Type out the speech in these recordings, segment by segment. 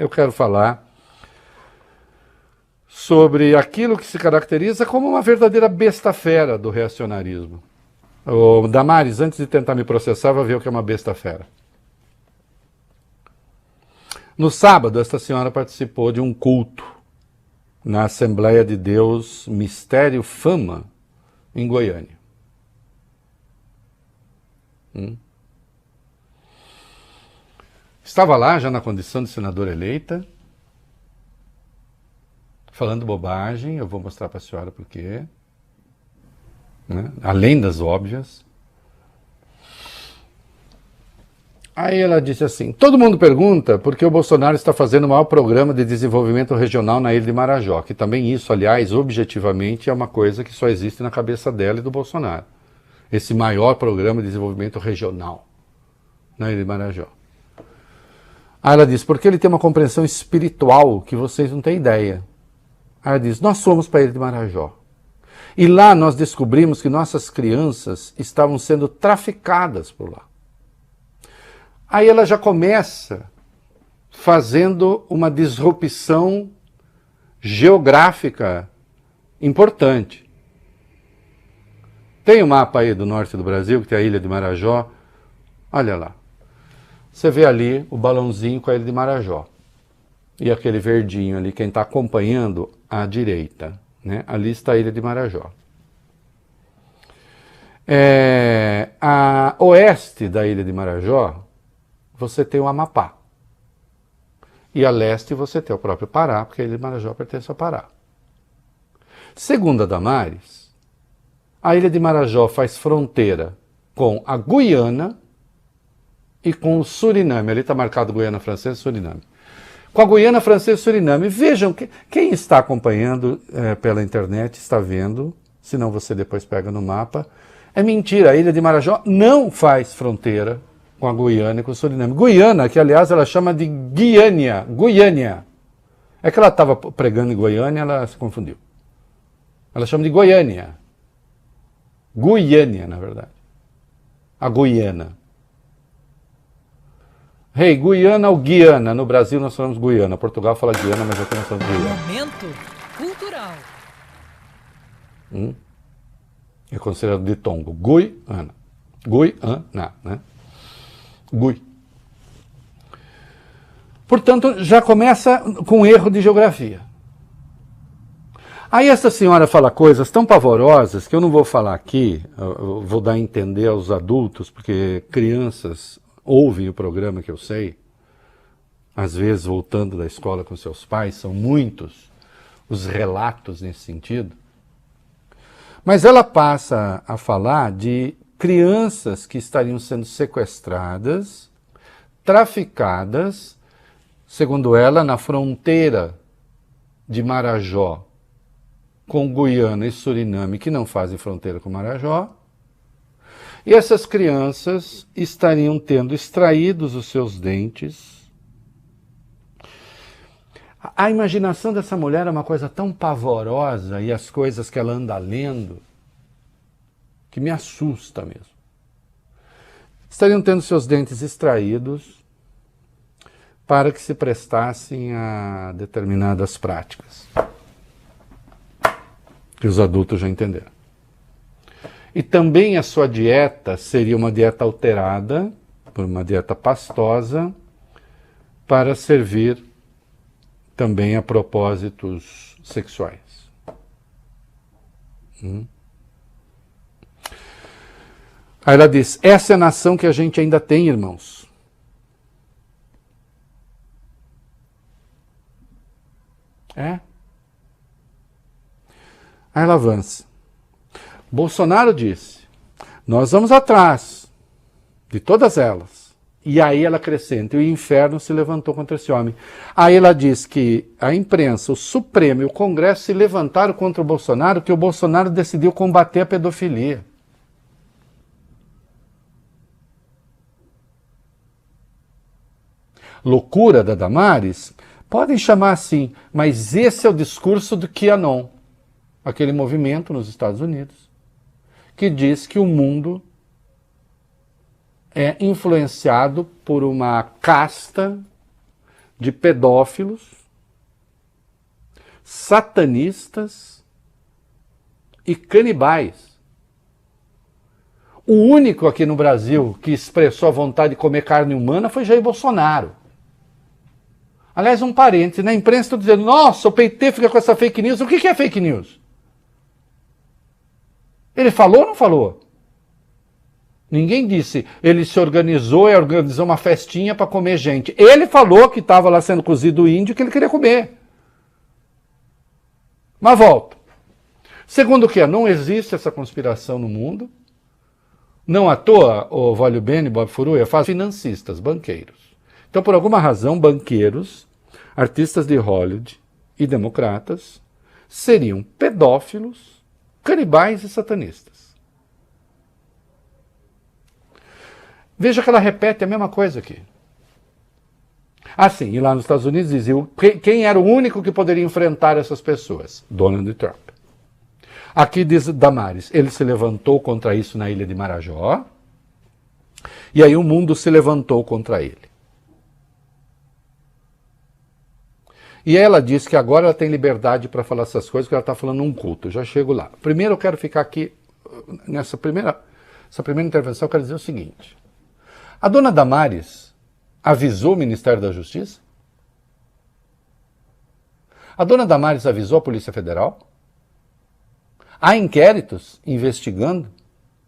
eu quero falar sobre aquilo que se caracteriza como uma verdadeira besta-fera do reacionarismo. Ô, Damares, antes de tentar me processar, vai ver o que é uma besta-fera. No sábado, esta senhora participou de um culto na Assembleia de Deus Mistério Fama, em Goiânia. Estava lá, já na condição de senadora eleita, falando bobagem, eu vou mostrar para a senhora por quê, né? Além das óbvias. Aí ela disse assim, todo mundo pergunta por que o Bolsonaro está fazendo o maior programa de desenvolvimento regional na ilha de Marajó, que também isso, aliás, objetivamente é uma coisa que só existe na cabeça dela e do Bolsonaro. Esse maior programa de desenvolvimento regional na ilha de Marajó. Aí ela disse, porque ele tem uma compreensão espiritual que vocês não têm ideia. Aí ela diz, nós fomos para a ilha de Marajó. E lá nós descobrimos que nossas crianças estavam sendo traficadas por lá. Aí ela já começa fazendo uma disrupção geográfica importante. Tem um mapa aí do norte do Brasil, que tem a ilha de Marajó. Olha lá. Você vê ali o balãozinho com a ilha de Marajó. E aquele verdinho ali, quem está acompanhando à direita, né? Ali está a ilha de Marajó. A oeste da ilha de Marajó, você tem o Amapá. E a leste você tem o próprio Pará, porque a ilha de Marajó pertence ao Pará. Segundo a Damares, a ilha de Marajó faz fronteira com a Guiana e com o Suriname. Ali está marcado Guiana Francesa e Suriname. Com a Guiana Francesa e Suriname. Vejam, quem está acompanhando pela internet está vendo, senão você depois pega no mapa. É mentira, a ilha de Marajó não faz fronteira com a Guiana e com o Suriname. Guiana, que aliás ela chama de Guiânia. Guiânia. É que ela estava pregando em Goiânia, ela se confundiu. Ela chama de Goiânia. Guiânia, na verdade. A Guiana. Hey, Guiana ou Guiana? No Brasil nós falamos Guiana. Portugal fala Guiana, mas aqui nós falamos Guiana. Momento cultural. É considerado ditongo. Guiana. Guiana, né? Gui. Portanto, já começa com um erro de geografia. Aí essa senhora fala coisas tão pavorosas que eu não vou falar aqui, eu vou dar a entender aos adultos, porque crianças ouvem o programa que eu sei, às vezes voltando da escola com seus pais, são muitos os relatos nesse sentido. Mas ela passa a falar de crianças que estariam sendo sequestradas, traficadas, segundo ela, na fronteira de Marajó com Guiana e Suriname, que não fazem fronteira com Marajó, e essas crianças estariam tendo extraídos os seus dentes. A imaginação dessa mulher é uma coisa tão pavorosa, e as coisas que ela anda lendo, que me assusta mesmo. Estariam tendo seus dentes extraídos para que se prestassem a determinadas práticas, que os adultos já entenderam. E também a sua dieta seria uma dieta alterada, por uma dieta pastosa, para servir também a propósitos sexuais. Aí ela diz, essa é a nação que a gente ainda tem, irmãos. Aí ela avança. Bolsonaro disse, nós vamos atrás de todas elas. E aí ela acrescenta, e o inferno se levantou contra esse homem. Aí ela diz que a imprensa, o Supremo e o Congresso se levantaram contra o Bolsonaro, que o Bolsonaro decidiu combater a pedofilia. Loucura da Damares? Podem chamar assim, mas esse é o discurso do QAnon, aquele movimento nos Estados Unidos, que diz que o mundo é influenciado por uma casta de pedófilos, satanistas e canibais. O único aqui no Brasil que expressou a vontade de comer carne humana foi Jair Bolsonaro. Aliás, um parêntese, na imprensa estão dizendo, nossa, o PT fica com essa fake news. O que é fake news? Ele falou ou não falou? Ninguém disse, ele se organizou e organizou uma festinha para comer gente. Ele falou que estava lá sendo cozido índio que ele queria comer. Mas volto. Segundo o que? Não existe essa conspiração no mundo. Não à toa, o Vólio Bene e Bob Furuia fazem financistas, banqueiros. Então, por alguma razão, banqueiros, artistas de Hollywood e democratas seriam pedófilos, canibais e satanistas. Veja que ela repete a mesma coisa aqui. Assim, e lá nos Estados Unidos diziam quem era o único que poderia enfrentar essas pessoas? Donald Trump. Aqui diz Damares, ele se levantou contra isso na ilha de Marajó, e aí o mundo se levantou contra ele. E ela diz que agora ela tem liberdade para falar essas coisas, porque ela está falando num culto. Eu já chego lá. Primeiro eu quero ficar aqui, essa primeira intervenção, eu quero dizer o seguinte. A dona Damares avisou o Ministério da Justiça? A dona Damares avisou a Polícia Federal? Há inquéritos investigando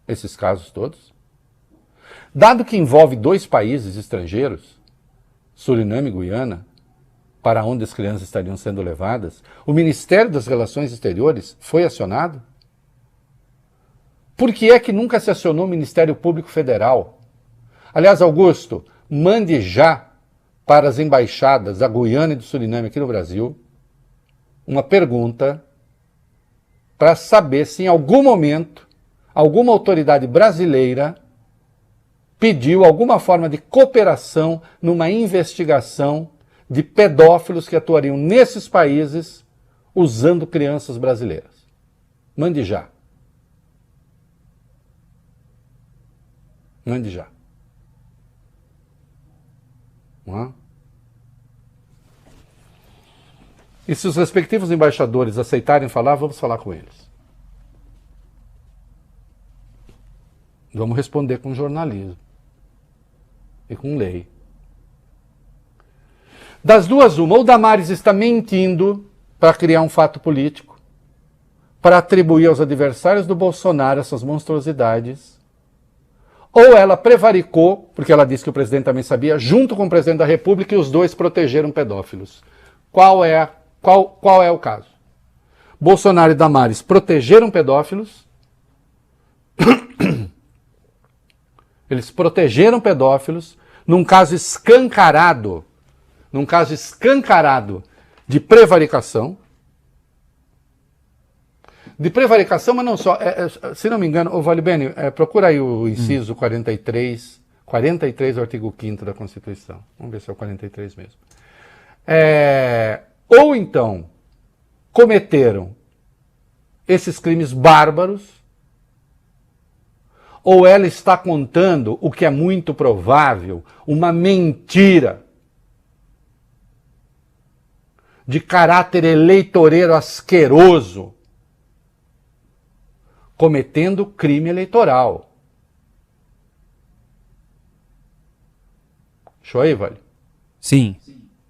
esses casos todos? Dado que envolve 2 países estrangeiros, Suriname e Guiana, para onde as crianças estariam sendo levadas, o Ministério das Relações Exteriores foi acionado? Por que é que nunca se acionou o Ministério Público Federal? Aliás, Augusto, mande já para as embaixadas da Guiana e do Suriname aqui no Brasil uma pergunta para saber se em algum momento alguma autoridade brasileira pediu alguma forma de cooperação numa investigação de pedófilos que atuariam nesses países usando crianças brasileiras. Mande já. Mande já. Não é? E se os respectivos embaixadores aceitarem falar, vamos falar com eles. Vamos responder com jornalismo e com lei. Das duas, uma, ou Damares está mentindo para criar um fato político, para atribuir aos adversários do Bolsonaro essas monstruosidades, ou ela prevaricou, porque ela disse que o presidente também sabia, junto com o presidente da República, e os dois protegeram pedófilos. Qual é o caso? Bolsonaro e Damares protegeram pedófilos, eles protegeram pedófilos num caso escancarado de prevaricação. De prevaricação, mas não só. Se não me engano, Vólio Bene, procura aí o inciso 43 do artigo 5º da Constituição. Vamos ver se é o 43 mesmo. Ou então, cometeram esses crimes bárbaros, ou ela está contando, o que é muito provável, uma mentira de caráter eleitoreiro asqueroso, cometendo crime eleitoral. Show aí, Vale? Sim.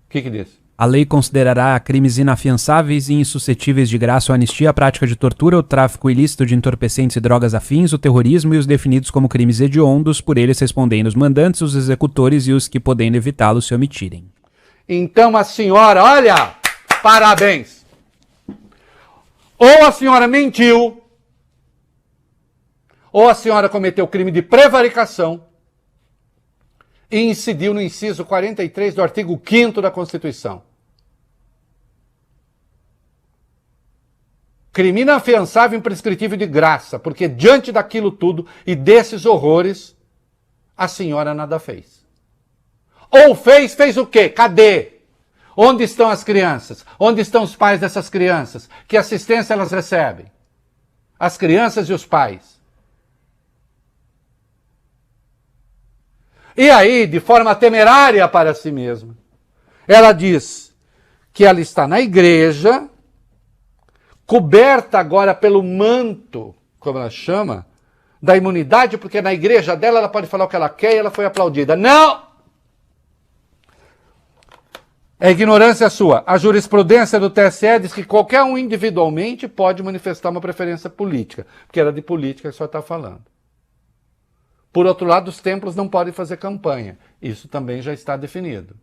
O que diz? A lei considerará crimes inafiançáveis e insuscetíveis de graça ou anistia a prática de tortura, o tráfico ilícito de entorpecentes e drogas afins, o terrorismo e os definidos como crimes hediondos, por eles respondendo os mandantes, os executores e os que, podendo evitá-los, se omitirem. Então a senhora, olha, parabéns. Ou a senhora mentiu, ou a senhora cometeu crime de prevaricação e incidiu no inciso 43 do artigo 5º da Constituição. Crime inafiançável e imprescritível de graça, porque diante daquilo tudo e desses horrores, a senhora nada fez. Ou fez o quê? Cadê? Onde estão as crianças? Onde estão os pais dessas crianças? Que assistência elas recebem? As crianças e os pais. E aí, de forma temerária para si mesma, Ela diz que ela está na igreja, coberta agora pelo manto, como ela chama, da imunidade, porque na igreja dela ela pode falar o que ela quer e ela foi aplaudida. Não! É ignorância sua. A jurisprudência do TSE diz que qualquer um individualmente pode manifestar uma preferência política, porque era de política que só está falando. Por outro lado, os templos não podem fazer campanha. Isso também já está definido.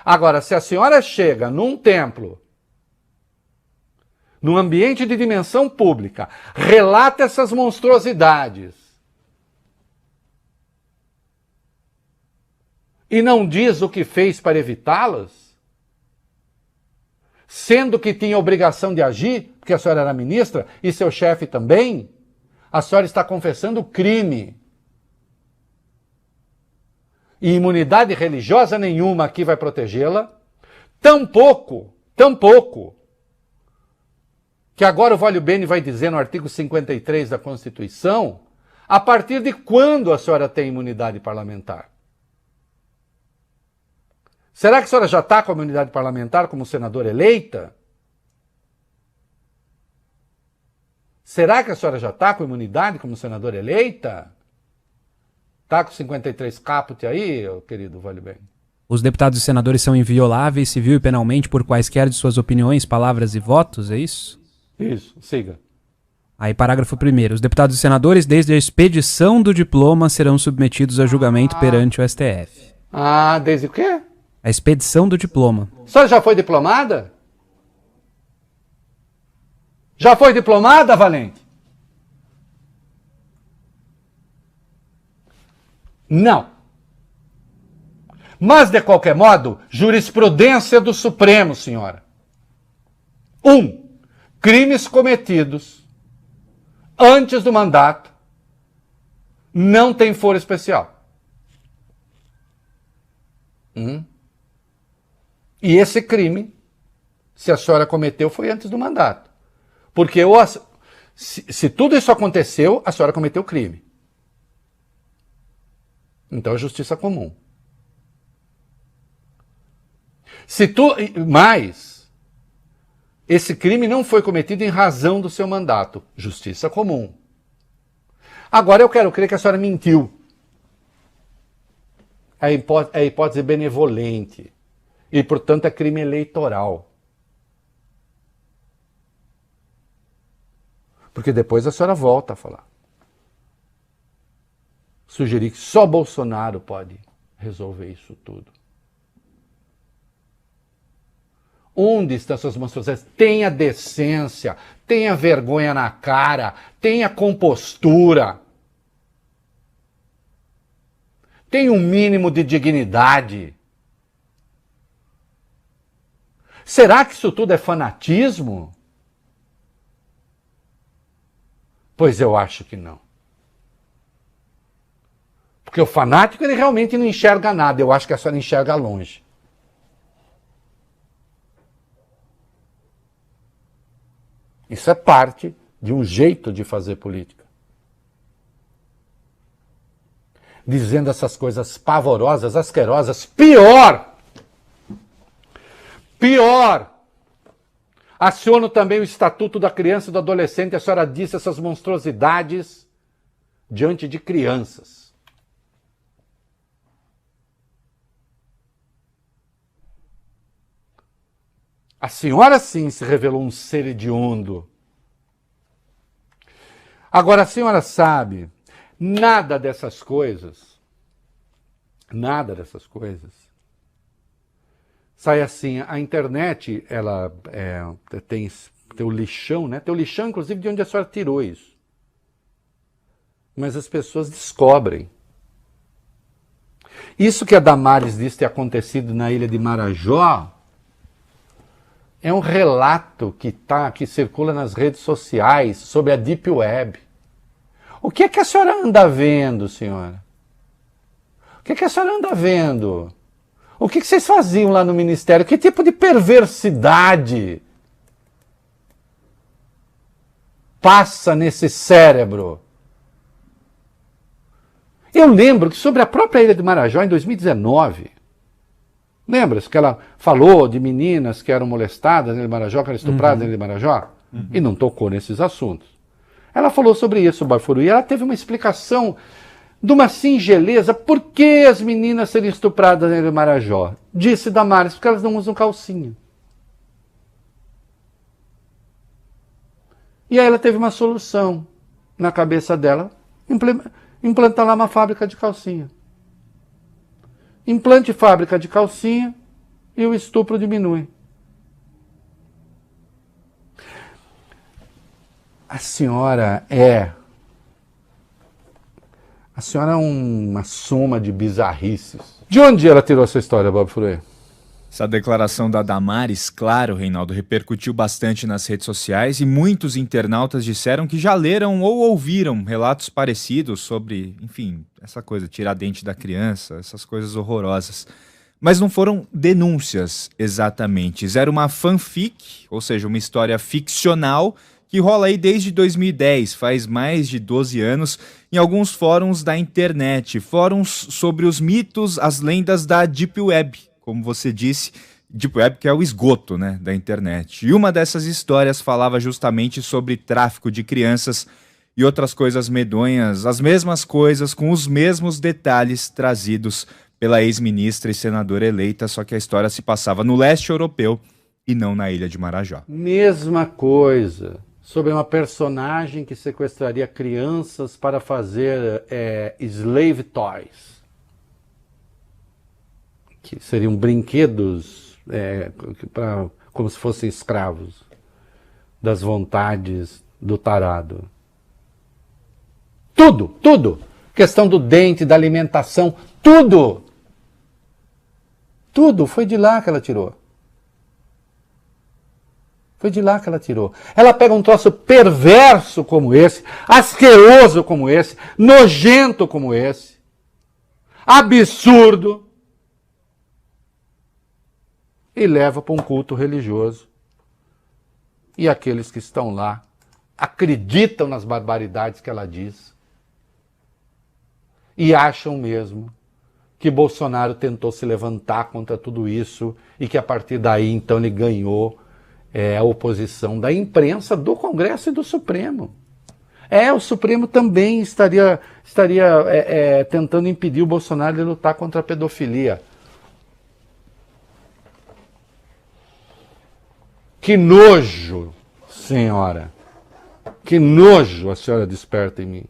Agora, se a senhora chega num templo, num ambiente de dimensão pública, relata essas monstruosidades e não diz o que fez para evitá-las, sendo que tinha obrigação de agir, porque a senhora era ministra e seu chefe também, a senhora está confessando crime. E imunidade religiosa nenhuma aqui vai protegê-la. Tampouco, que agora o Vólio Bene vai dizer no artigo 53 da Constituição, a partir de quando a senhora tem imunidade parlamentar. Será que a senhora já está com a imunidade parlamentar como senadora eleita? Será que a senhora já está com imunidade como senadora eleita? Está com 53 caput aí, querido Vólio Bene? Os deputados e senadores são invioláveis civil e penalmente por quaisquer de suas opiniões, palavras e votos, é isso? Isso, siga. Aí, parágrafo 1º. Os deputados e senadores, desde a expedição do diploma, serão submetidos a julgamento perante o STF. Ah, desde o quê? A expedição do diploma. A senhora já foi diplomada? Já foi diplomada, Valente? Não. Mas, de qualquer modo, jurisprudência do Supremo, senhora. 1. Crimes cometidos antes do mandato não tem foro especial. E esse crime, se a senhora cometeu, foi antes do mandato. Porque se tudo isso aconteceu, a senhora cometeu crime. Então é justiça comum. Mas esse crime não foi cometido em razão do seu mandato. Justiça comum. Agora eu quero crer que a senhora mentiu. É a hipótese benevolente. E, portanto, é crime eleitoral. Porque depois a senhora volta a falar. Sugerir que só Bolsonaro pode resolver isso tudo. Onde estão suas monstruosidades? Tenha decência, tenha vergonha na cara, tenha compostura. Tenha um mínimo de dignidade. Será que isso tudo é fanatismo? Pois eu acho que não. Porque o fanático, ele realmente não enxerga nada. Eu acho que a senhora enxerga longe. Isso é parte de um jeito de fazer política. Dizendo essas coisas pavorosas, asquerosas. Pior! Aciono também o Estatuto da Criança e do Adolescente. A senhora disse essas monstruosidades diante de crianças. A senhora sim se revelou um ser hediondo. Agora a senhora sabe, nada dessas coisas sai assim. A internet, ela tem o lixão, né? Tem o lixão, inclusive, de onde a senhora tirou isso. Mas as pessoas descobrem. Isso que a Damares disse ter acontecido na ilha de Marajó é um relato que circula nas redes sociais sobre a Deep Web. O que é que a senhora anda vendo, senhora? O que é que a senhora anda vendo? O que vocês faziam lá no ministério? Que tipo de perversidade passa nesse cérebro? Eu lembro que sobre a própria ilha de Marajó, em 2019, Lembra-se que ela falou de meninas que eram molestadas em Marajó, que eram estupradas em Marajó? E não tocou nesses assuntos. Ela falou sobre isso, Bafuru, e ela teve uma explicação de uma singeleza. Por que as meninas serem estupradas em Marajó? Disse Damares, porque elas não usam calcinha. E aí ela teve uma solução na cabeça dela, implantar lá uma fábrica de calcinha. Implante fábrica de calcinha e o estupro diminui. A senhora é uma soma de bizarrices. De onde ela tirou essa história, Bob Furê? Essa declaração da Damares, claro, Reinaldo, repercutiu bastante nas redes sociais e muitos internautas disseram que já leram ou ouviram relatos parecidos sobre, enfim, essa coisa, tirar dente da criança, essas coisas horrorosas. Mas não foram denúncias exatamente. Era uma fanfic, ou seja, uma história ficcional que rola aí desde 2010, faz mais de 12 anos, em alguns fóruns da internet, fóruns sobre os mitos, as lendas da Deep Web, como você disse, Deep Web que é o esgoto, né, da internet. E uma dessas histórias falava justamente sobre tráfico de crianças e outras coisas medonhas, as mesmas coisas com os mesmos detalhes trazidos pela ex-ministra e senadora eleita, só que a história se passava no leste europeu e não na ilha de Marajó. Mesma coisa. Sobre uma personagem que sequestraria crianças para fazer slave toys. Que seriam brinquedos como se fossem escravos das vontades do tarado. Tudo. Questão do dente, da alimentação, tudo. Tudo foi de lá que ela tirou. Foi de lá que ela tirou. Ela pega um troço perverso como esse, asqueroso como esse, nojento como esse, absurdo, e leva para um culto religioso. E aqueles que estão lá acreditam nas barbaridades que ela diz e acham mesmo que Bolsonaro tentou se levantar contra tudo isso e que a partir daí então ele ganhou a oposição da imprensa, do Congresso e do Supremo. O Supremo também estaria tentando impedir o Bolsonaro de lutar contra a pedofilia. Que nojo, senhora. Que nojo a senhora desperta em mim.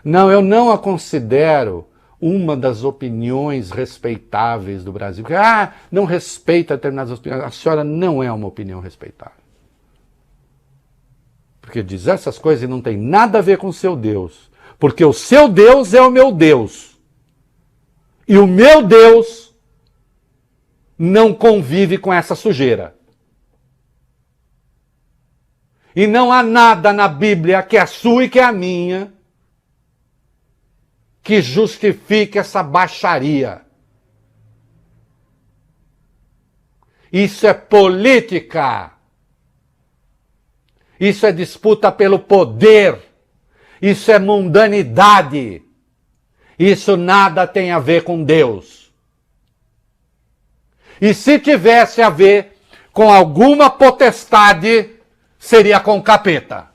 Não, eu não a considero uma das opiniões respeitáveis do Brasil. Não respeita determinadas opiniões. A senhora não é uma opinião respeitável. Porque diz essas coisas não tem nada a ver com o seu Deus. Porque o seu Deus é o meu Deus. E o meu Deus não convive com essa sujeira. E não há nada na Bíblia que é a sua e que é a minha que justifique essa baixaria. Isso é política. Isso é disputa pelo poder. Isso é mundanidade. Isso nada tem a ver com Deus. E se tivesse a ver com alguma potestade, seria com o capeta.